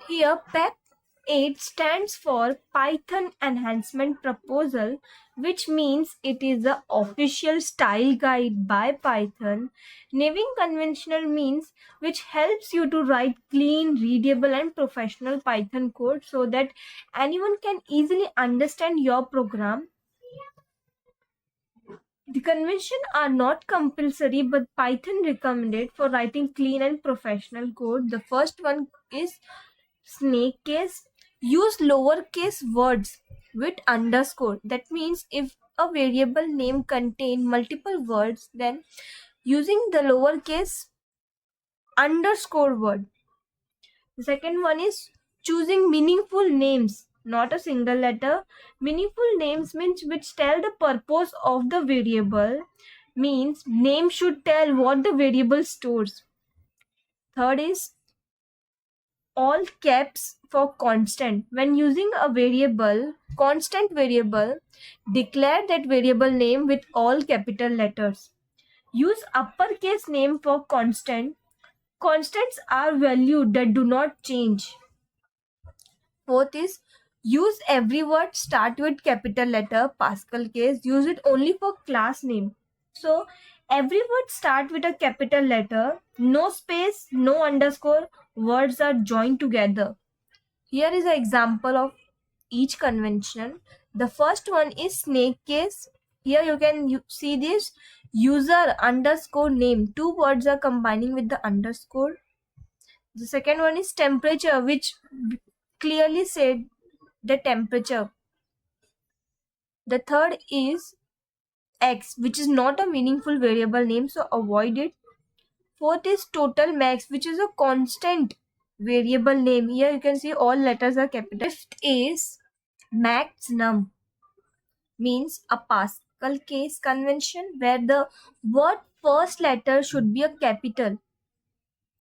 Here, PEP 8 stands for Python Enhancement Proposal, which means it is the official style guide by Python. Naming conventional means which helps you to write clean, readable, and professional Python code so that anyone can easily understand your program. The convention are not compulsory, but Python recommended for writing clean and professional code. The first one is snake case. Use lowercase words with underscore. That means if a variable name contain multiple words, then using the lowercase underscore word. The second one is choosing meaningful names, not a single letter. Meaningful names means which tell the purpose of the variable, means name should tell what the variable stores. Third is all caps for constant. When using a variable, constant variable, declare that variable name with all capital letters. Use uppercase name for constant. Constants are valued that do not change. Fourth is use every word start with capital letter. Pascal case, use it only for class name. So every word start with a capital letter, no space, no underscore, words are joined together. Here is an example of each convention. The first one is snake case. Here you can see this user underscore name. Two words are combining with the underscore. The second one is temperature, which clearly said the temperature. The third is x, which is not a meaningful variable name, so avoid it. Fourth is total max, which is a constant variable name. Here you can see all letters are capital. Fifth is max num, means a Pascal case convention where the word first letter should be a capital.